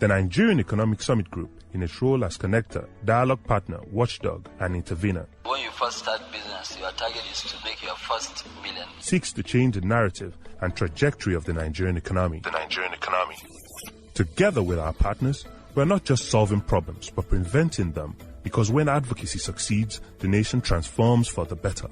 The Nigerian Economic Summit Group, in its role as connector, dialogue partner, watchdog, and intervener, when you first start business, your target is to make your first million. Seeks to change the narrative and trajectory of the Nigerian economy. Together with our partners, we're not just solving problems, but preventing them, because when advocacy succeeds, the nation transforms for the better.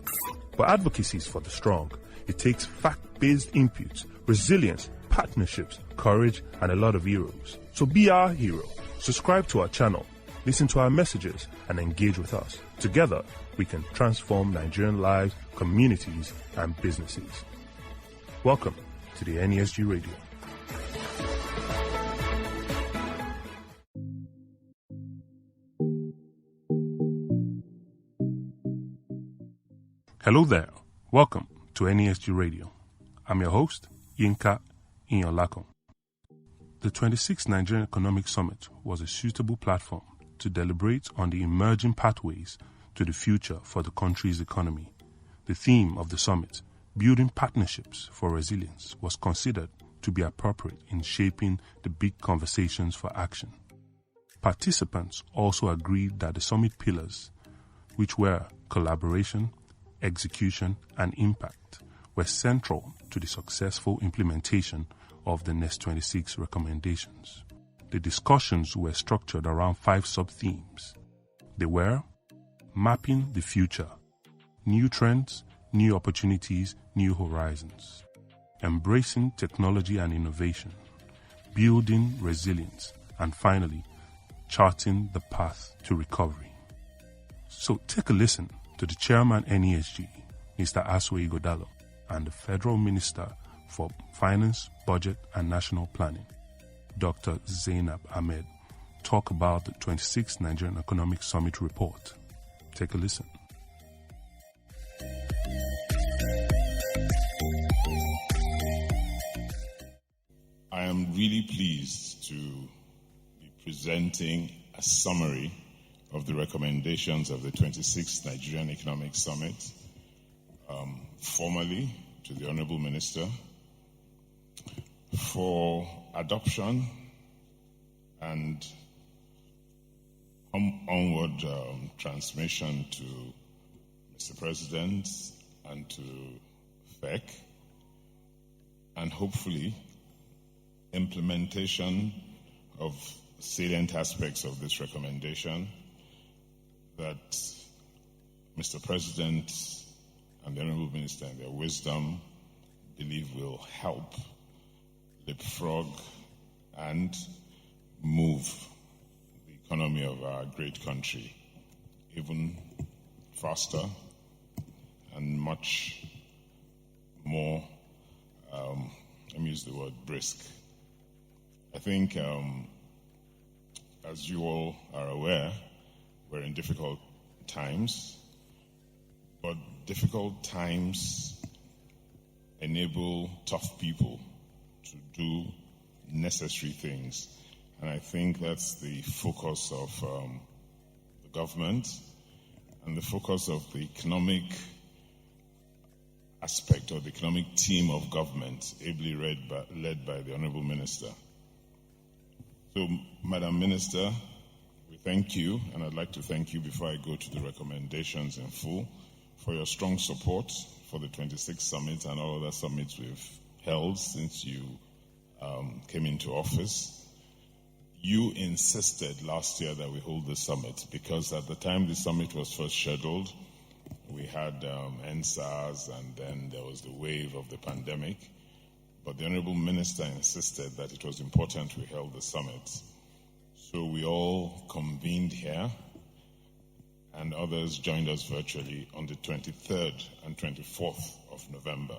But advocacy is for the strong. It takes fact-based inputs, resilience, partnerships, courage, and a lot of heroes. So be our hero. Subscribe to our channel, listen to our messages, and engage with us. Together, we can transform Nigerian lives, communities, and businesses. Welcome to the NESG Radio. Hello there. Welcome to NESG Radio. I'm your host, Yinka Inyolako. The 26th Nigerian Economic Summit was a suitable platform to deliberate on the emerging pathways to the future for the country's economy. The theme of the summit, Building Partnerships for Resilience, was considered to be appropriate in shaping the big conversations for action. Participants also agreed that the summit pillars, which were collaboration, execution, and impact, were central to the successful implementation of the NEST 26 recommendations. The discussions were structured around 5 sub-themes. They were mapping the future, new trends, new opportunities, new horizons, embracing technology and innovation, building resilience, and finally, charting the path to recovery. So take a listen to the Chairman NESG, Mr. Aswe Igodalo, and the Federal Minister for Finance, Budget and National Planning, Dr. Zainab Ahmed, talk about the 26th Nigerian Economic Summit report. Take a listen. I am really pleased to be presenting a summary of the recommendations of the 26th Nigerian Economic Summit, formally to the Honorable Minister, for adoption and onward transmission to Mr. President and to FEC, and hopefully implementation of salient aspects of this recommendation that Mr. President and the Honorable Minister in their wisdom believe will help leapfrog and move the economy of our great country even faster and much more, let me use the word brisk. I think, as you all are aware, we're in difficult times, but difficult times enable tough people to do necessary things. And I think that's the focus of the government and the focus of the economic aspect or the economic team of government, ably led by the Honorable Minister. So, Madam Minister, we thank you, and I'd like to thank you before I go to the recommendations in full, for your strong support for the 26th Summit and all other summits we've held since you came into office. You insisted last year that we hold the summit because at the time the summit was first scheduled, we had NSARS and then there was the wave of the pandemic. But the Honorable Minister insisted that it was important we held the summit. So we all convened here and others joined us virtually on the 23rd and 24th of November.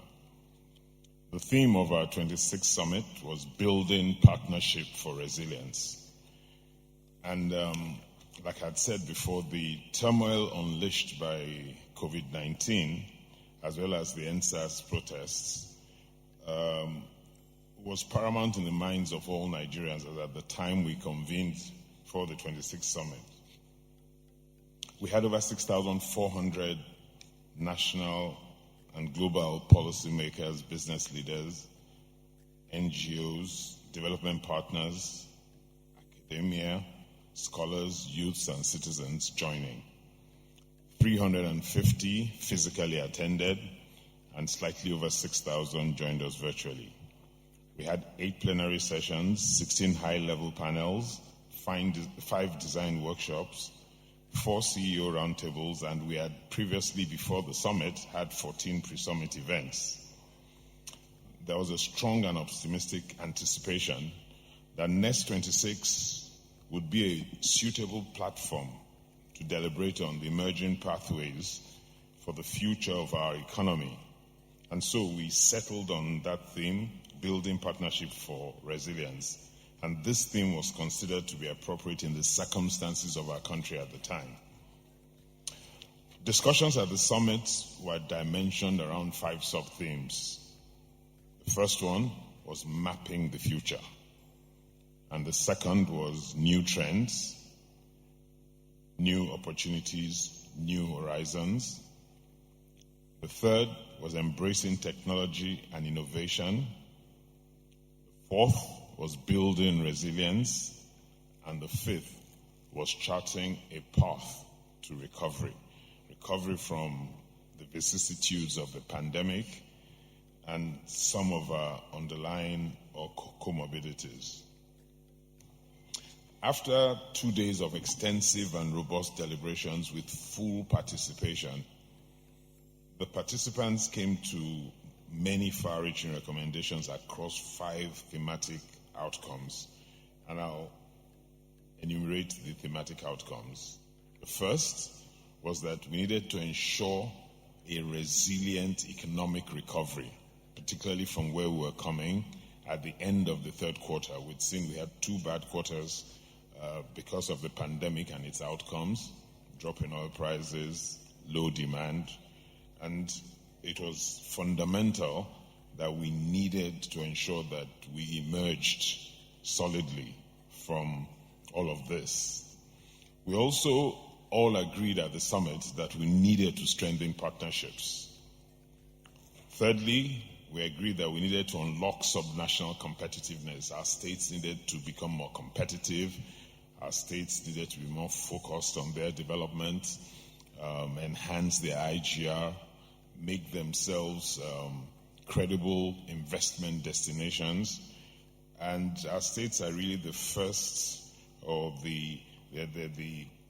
The theme of our 26th summit was Building Partnership for Resilience. And like I'd said before, the turmoil unleashed by COVID-19, as well as the NSAS protests, was paramount in the minds of all Nigerians as at the time we convened for the 26th summit. We had over 6,400 national and global policymakers, business leaders, NGOs, development partners, the Emir, scholars, youths, and citizens joining. 350 physically attended, and slightly over 6,000 joined us virtually. We had 8 plenary sessions, 16 high-level panels, 5 design workshops, 4 CEO roundtables, and we had previously, before the summit, had 14 pre-summit events. There was a strong and optimistic anticipation that Next 26 would be a suitable platform to deliberate on the emerging pathways for the future of our economy. And so we settled on that theme, building partnership for resilience. And this theme was considered to be appropriate in the circumstances of our country at the time. Discussions at the summit were dimensioned around 5 sub-themes. The first one was mapping the future. And the second was new trends, new opportunities, new horizons. The third was embracing technology and innovation. The fourth was building resilience. And the fifth was charting a path to recovery. Recovery from the vicissitudes of the pandemic and some of our underlying or comorbidities. After 2 days of extensive and robust deliberations with full participation, the participants came to many far-reaching recommendations across 5 thematic outcomes, and I'll enumerate the thematic outcomes. The first was that we needed to ensure a resilient economic recovery, particularly from where we were coming at the end of the third quarter. We'd seen we had 2 bad quarters because of the pandemic and its outcomes, drop in oil prices, low demand, and it was fundamental that we needed to ensure that we emerged solidly from all of this. We also all agreed at the summit that we needed to strengthen partnerships. Thirdly, we agreed that we needed to unlock subnational competitiveness. Our states needed to become more competitive. Our states needed to be more focused on their development, enhance their IGR, make themselves credible investment destinations. And our states are really the first, or the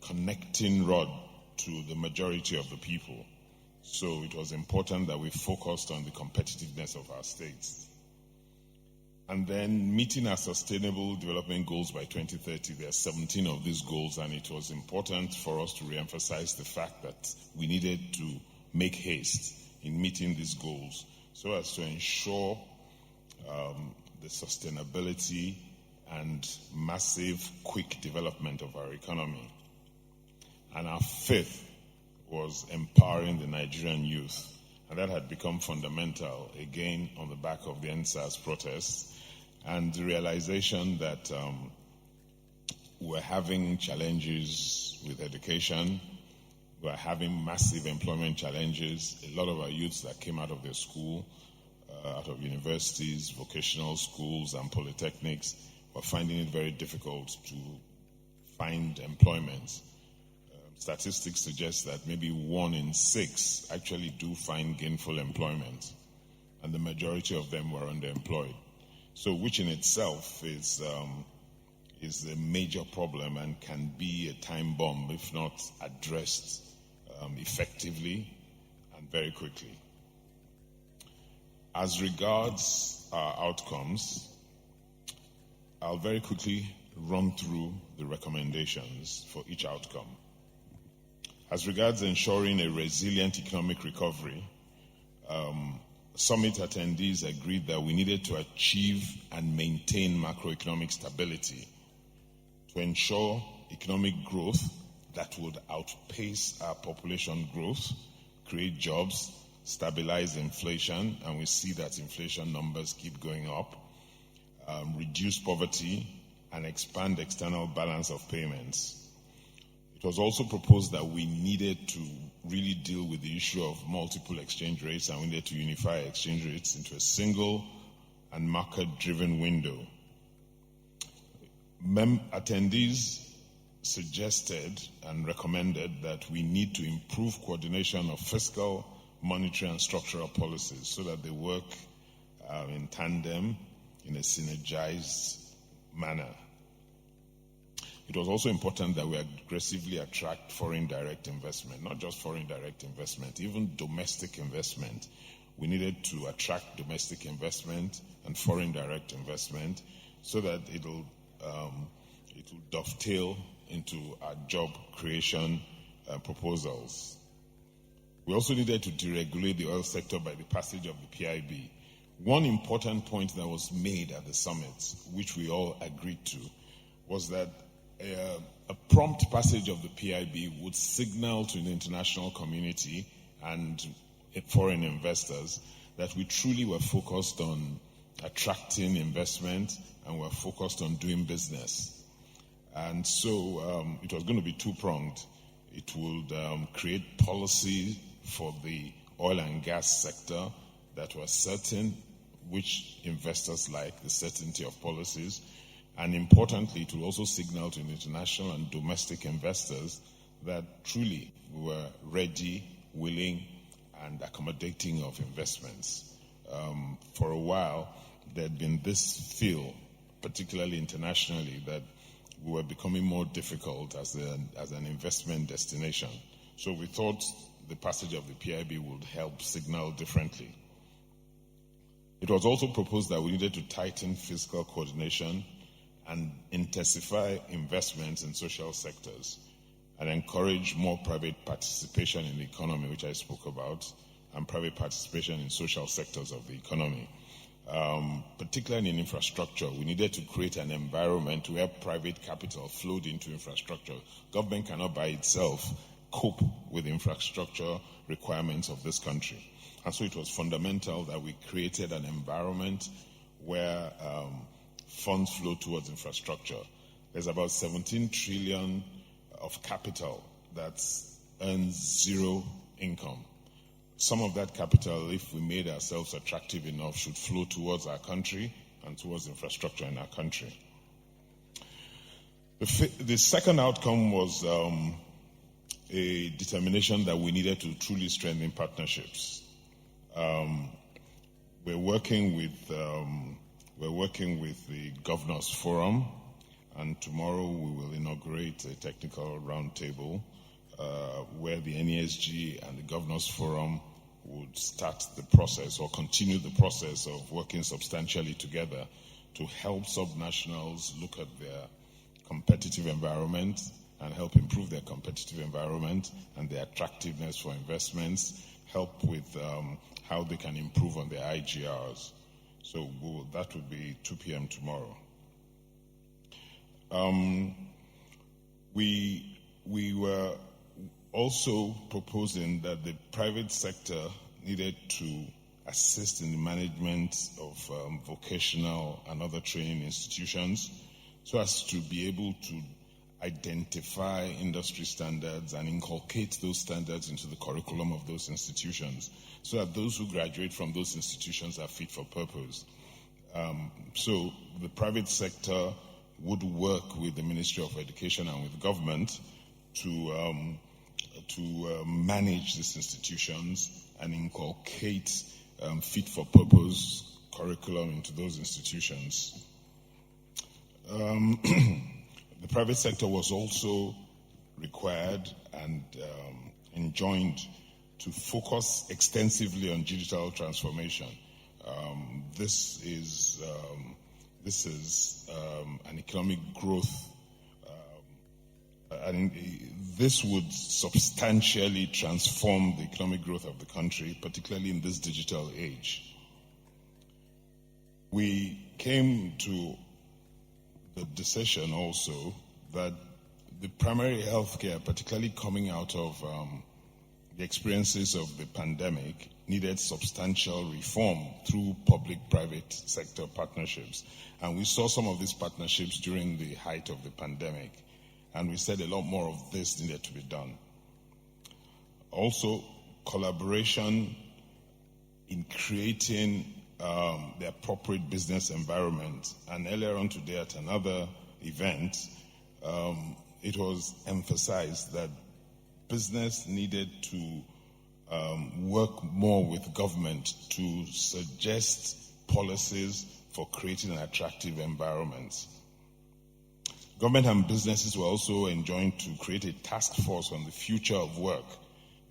connecting rod to the majority of the people. So it was important that we focused on the competitiveness of our states. And then meeting our sustainable development goals by 2030, there are 17 of these goals, and it was important for us to reemphasize the fact that we needed to make haste in meeting these goals so as to ensure the sustainability and massive, quick development of our economy. And our fifth was empowering the Nigerian youth. And that had become fundamental, again, on the back of the NSAS protests, and the realization that we're having challenges with education, we're having massive employment challenges. A lot of our youths that came out of their school, out of universities, vocational schools, and polytechnics, were finding it very difficult to find employment. Statistics suggest that maybe 1 in 6 actually do find gainful employment, and the majority of them were underemployed. So, which in itself is a major problem and can be a time bomb if not addressed effectively and very quickly. As regards our outcomes, I'll very quickly run through the recommendations for each outcome. As regards ensuring a resilient economic recovery, summit attendees agreed that we needed to achieve and maintain macroeconomic stability to ensure economic growth that would outpace our population growth, create jobs, stabilize inflation, and we see that inflation numbers keep going up, reduce poverty, and expand external balance of payments. It was also proposed that we needed to really deal with the issue of multiple exchange rates, and we needed to unify exchange rates into a single and market-driven window. Attendees suggested and recommended that we need to improve coordination of fiscal, monetary, and structural policies so that they work in tandem in a synergized manner. It was also important that we aggressively attract foreign direct investment, not just foreign direct investment, even domestic investment. We needed to attract domestic investment and foreign direct investment so that it will dovetail into our job creation proposals. We also needed to deregulate the oil sector by the passage of the PIB. One important point that was made at the summit, which we all agreed to, was that a prompt passage of the PIB would signal to the international community and foreign investors that we truly were focused on attracting investment and were focused on doing business. And so it was going to be two-pronged. It would create policy for the oil and gas sector that was certain, which investors like, the certainty of policies. And importantly, it will also signal to international and domestic investors that truly we were ready, willing, and accommodating of investments. For a while, there had been this feel, particularly internationally, that we were becoming more difficult as an investment destination. So we thought the passage of the PIB would help signal differently. It was also proposed that we needed to tighten fiscal coordination and intensify investments in social sectors and encourage more private participation in the economy, which I spoke about, and private participation in social sectors of the economy. Particularly in infrastructure, we needed to create an environment where private capital flowed into infrastructure. Government cannot by itself cope with infrastructure requirements of this country. And so it was fundamental that we created an environment where funds flow towards infrastructure. There's about 17 trillion of capital that earns zero income. Some of that capital, if we made ourselves attractive enough, should flow towards our country and towards infrastructure in our country. The second outcome was a determination that we needed to truly strengthen partnerships. We're working with the Governors Forum, and tomorrow we will inaugurate a technical roundtable where the NESG and the Governors Forum would start the process or continue the process of working substantially together to help subnationals look at their competitive environment and help improve their competitive environment and their attractiveness for investments, help with how they can improve on their IGRs. So that would be 2 p.m. tomorrow. We were also proposing that the private sector needed to assist in the management of vocational and other training institutions so as to be able to identify industry standards and inculcate those standards into the curriculum of those institutions so that those who graduate from those institutions are fit for purpose. So the private sector would work with the Ministry of Education and with government to manage these institutions and inculcate fit for purpose curriculum into those institutions. The private sector was also required and enjoined to focus extensively on digital transformation. This is an economic growth, and this would substantially transform the economic growth of the country, particularly in this digital age. We came to the decision also that the primary health care, particularly coming out of the experiences of the pandemic, needed substantial reform through public-private sector partnerships. And we saw some of these partnerships during the height of the pandemic. And we said a lot more of this needed to be done. Also, collaboration in creating the appropriate business environment. And earlier on today at another event, it was emphasized that business needed to work more with government to suggest policies for creating an attractive environment. Government and businesses were also enjoined to create a task force on the future of work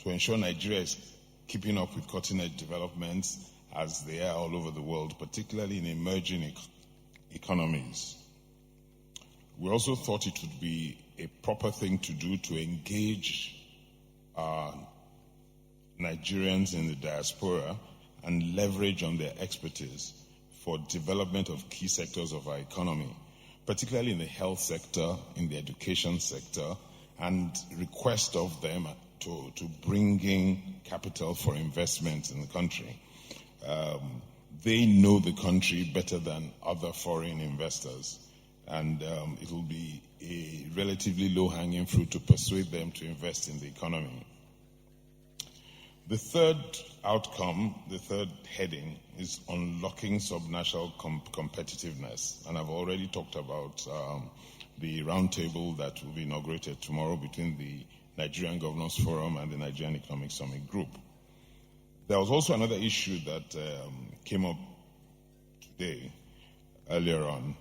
to ensure Nigeria is keeping up with cutting-edge developments as they are all over the world, particularly in emerging economies. We also thought it would be a proper thing to do to engage Nigerians in the diaspora and leverage on their expertise for development of key sectors of our economy, particularly in the health sector, in the education sector, and request of them to bring in capital for investment in the country. They know the country better than other foreign investors, and it will be a relatively low-hanging fruit to persuade them to invest in the economy. The third outcome, the third heading, is unlocking subnational competitiveness. And I've already talked about the roundtable that will be inaugurated tomorrow between the Nigerian Governors Forum and the Nigerian Economic Summit group. There was also another issue that came up today, earlier on,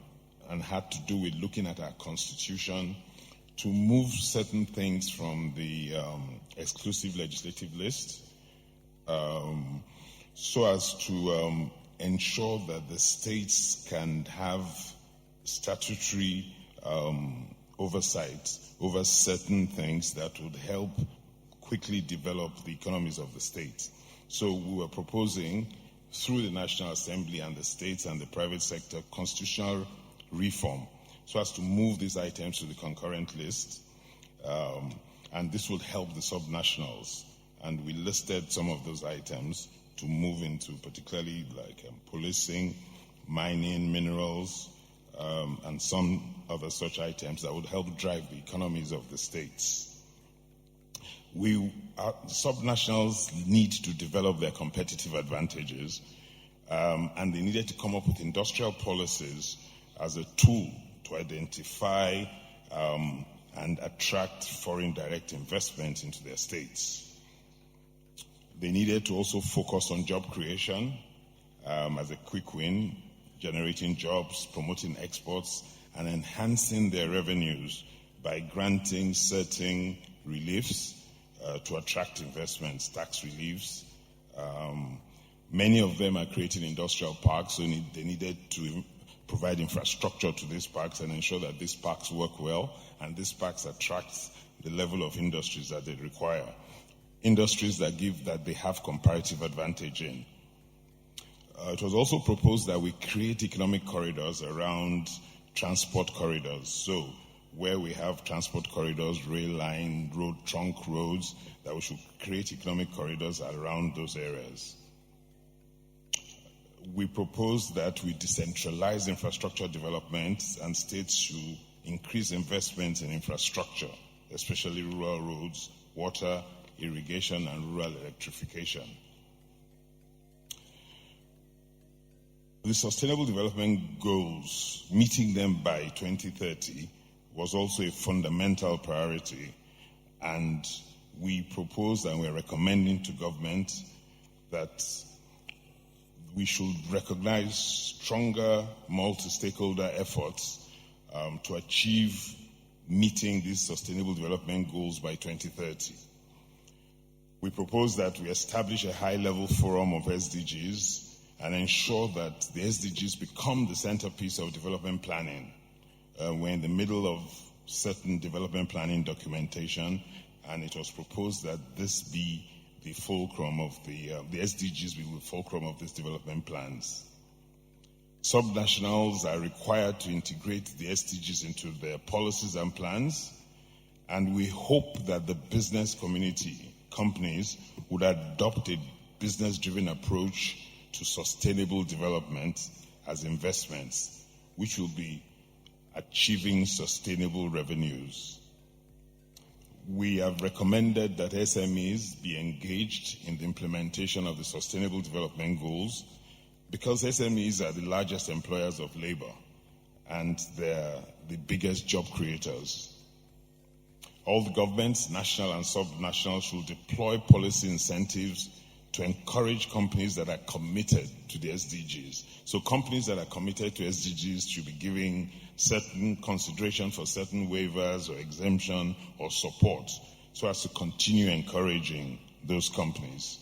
and had to do with looking at our constitution to move certain things from the exclusive legislative list so as to ensure that the states can have statutory oversight over certain things that would help quickly develop the economies of the state. So we were proposing, through the National Assembly and the states and the private sector, constitutional reform so as to move these items to the concurrent list, and this would help the subnationals. And we listed some of those items to move into, particularly like policing, mining, minerals, and some other such items that would help drive the economies of the states. Subnationals need to develop their competitive advantages, and they needed to come up with industrial policies as a tool to identify and attract foreign direct investment into their states. They needed to also focus on job creation as a quick win, generating jobs, promoting exports, and enhancing their revenues by granting certain reliefs to attract investments, tax reliefs. Many of them are creating industrial parks, so they needed to provide infrastructure to these parks and ensure that these parks work well and these parks attract the level of industries that they require. Industries that they have comparative advantage in. It was also proposed that we create economic corridors around transport corridors. So where we have transport corridors, rail line, road trunk roads, that we should create economic corridors around those areas. We proposed that we decentralize infrastructure development and states should increase investments in infrastructure, especially rural roads, water, irrigation, and rural electrification. The Sustainable Development Goals, meeting them by 2030, was also a fundamental priority, and we proposed and we're recommending to government that we should recognize stronger multi-stakeholder efforts to achieve meeting these Sustainable Development Goals by 2030. We propose that we establish a high-level forum of SDGs and ensure that the SDGs become the centerpiece of development planning. We're in the middle of certain development planning documentation, and it was proposed that this be the fulcrum of the SDGs be the fulcrum of these development plans. Subnationals are required to integrate the SDGs into their policies and plans, and we hope that the business community, companies, would adopt a business-driven approach to sustainable development as investments, which will be achieving sustainable revenues. We have recommended that SMEs be engaged in the implementation of the Sustainable Development Goals because SMEs are the largest employers of labor and they're the biggest job creators. All the governments, national and sub-national, should deploy policy incentives to encourage companies that are committed to the SDGs. So companies that are committed to SDGs should be giving certain consideration for certain waivers or exemption or support so as to continue encouraging those companies.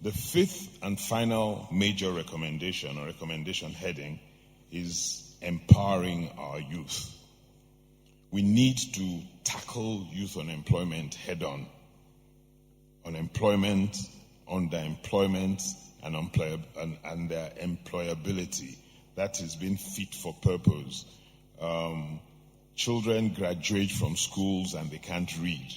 The fifth and final major recommendation or recommendation heading is empowering our youth. We need to tackle youth unemployment head-on. Unemployment, underemployment, and their employability. That is being fit for purpose. Children graduate from schools and they can't read.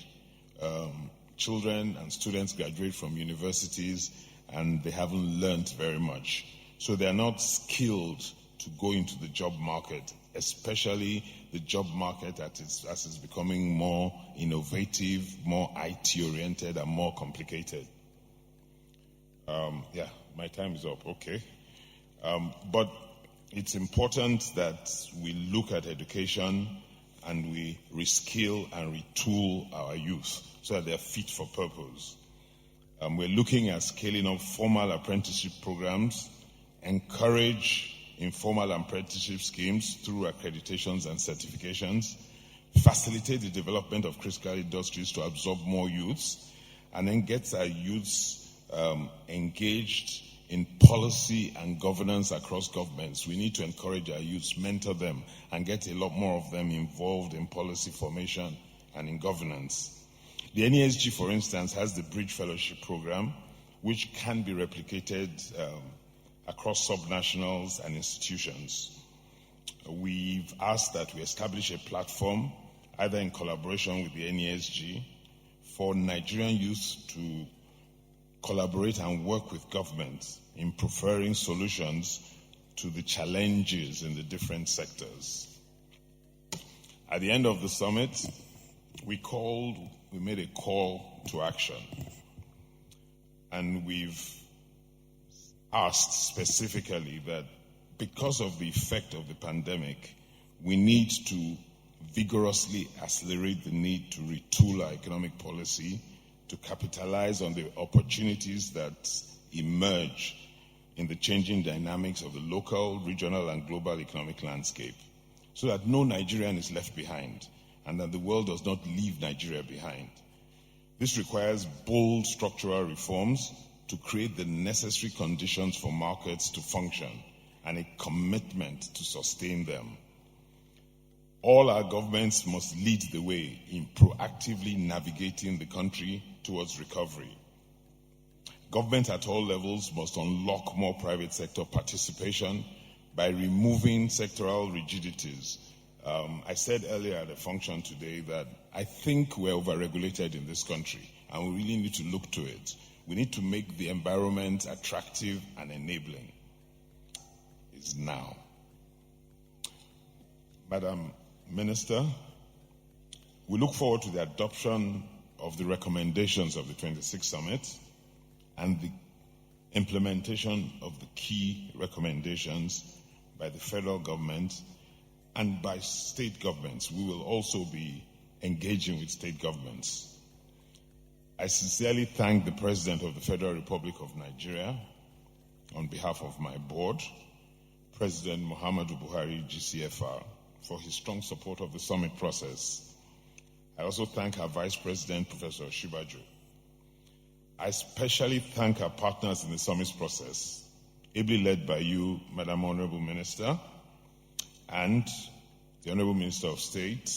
Children and students graduate from universities and they haven't learned very much. So they are not skilled to go into the job market, especially the job market as it's becoming more innovative, more IT-oriented, and more complicated. My time is up, okay. But it's important that we look at education and we reskill and retool our youth so that they're fit for purpose. We're looking at scaling up formal apprenticeship programs, encourage informal apprenticeship schemes through accreditations and certifications, facilitate the development of critical industries to absorb more youths, and then get our youths engaged in policy and governance across governments. We need to encourage our youths, mentor them, and get a lot more of them involved in policy formation and in governance. The NESG, for instance, has the Bridge Fellowship Program, which can be replicated across subnationals and institutions. We've asked that we establish a platform, either in collaboration with the NESG, for Nigerian youth to collaborate and work with government in preferring solutions to the challenges in the different sectors. At the end of the summit, we made a call to action. And we've asked specifically that because of the effect of the pandemic, we need to vigorously accelerate the need to retool our economic policy to capitalize on the opportunities that emerge in the changing dynamics of the local, regional, and global economic landscape, so that no Nigerian is left behind and that the world does not leave Nigeria behind. This requires bold structural reforms to create the necessary conditions for markets to function and a commitment to sustain them. All our governments must lead the way in proactively navigating the country towards recovery. Government at all levels must unlock more private sector participation by removing sectoral rigidities. I said earlier at a function today that I think we're overregulated in this country, and we really need to look to it. We need to make the environment attractive and enabling. It's now. Madam Minister, we look forward to the adoption of the recommendations of the 26th Summit and the implementation of the key recommendations by the federal government and by state governments. We will also be engaging with state governments. I sincerely thank the President of the Federal Republic of Nigeria on behalf of my board, President Muhammadu Buhari, GCFR, for his strong support of the summit process. I also thank our Vice President, Professor Shibaju. I especially thank our partners in the summit process, ably led by you, Madam Honorable Minister, and the Honorable Minister of State,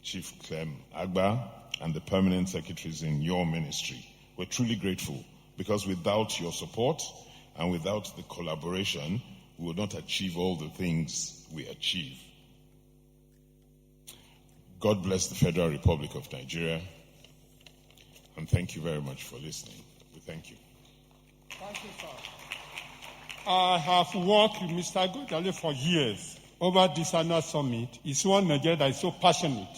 Chief Clem Agba, and the permanent secretaries in your ministry. We're truly grateful because without your support and without the collaboration, we would not achieve all the things we achieve. God bless the Federal Republic of Nigeria, and thank you very much for listening. We thank you. Thank you, sir. I have worked with Mr. Godale for years over this annual summit. It's one Nigeria that is so passionate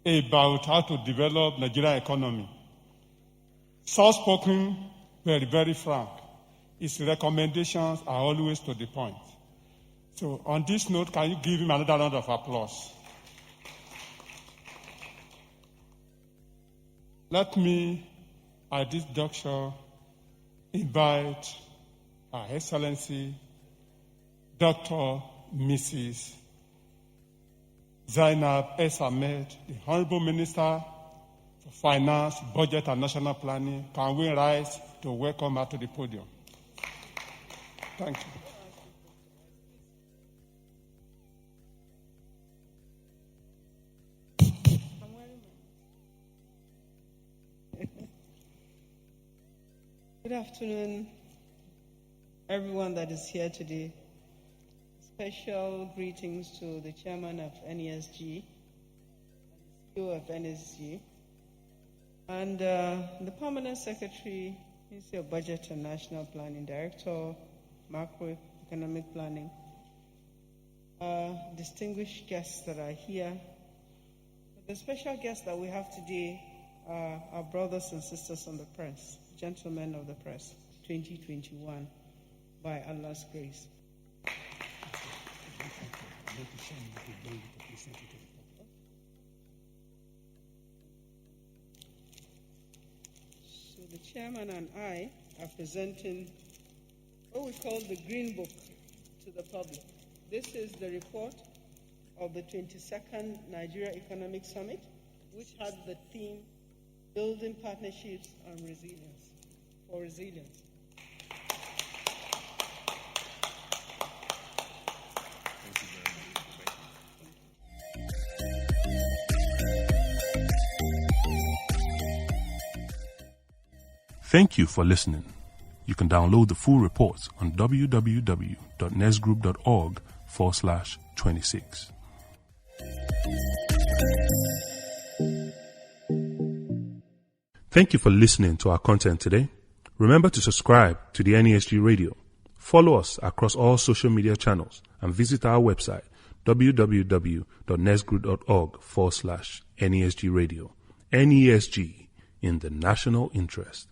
about how to develop Nigerian economy. Soft-spoken, very, very frank. His recommendations are always to the point. So on this note, can you give him another round of applause? Let me, at this juncture, invite Her Excellency, Dr. Mrs. Zainab S. Ahmed, the Honorable Minister for Finance, Budget, and National Planning. Can we rise to welcome her to the podium? Thank you. Good afternoon, everyone that is here today. Special greetings to the chairman of NESG, CEO of NSG, and the permanent secretary, Ministry of Budget and National Planning, Director, Macroeconomic Planning, distinguished guests that are here. The special guests that we have today are our brothers and sisters on the press, gentlemen of the press, 2021, by Allah's grace. So the chairman and I are presenting what we call the Green Book to the public. This is the report of the 22nd Nigerian Economic Summit, which had the theme Building Partnerships and Resilience, for Resilience. Thank you for listening. You can download the full report on www.nesgroup.org/26. Thank you for listening to our content today. Remember to subscribe to the NESG Radio. Follow us across all social media channels and visit our website www.nesgroup.org/NESG Radio. NESG, in the national interest.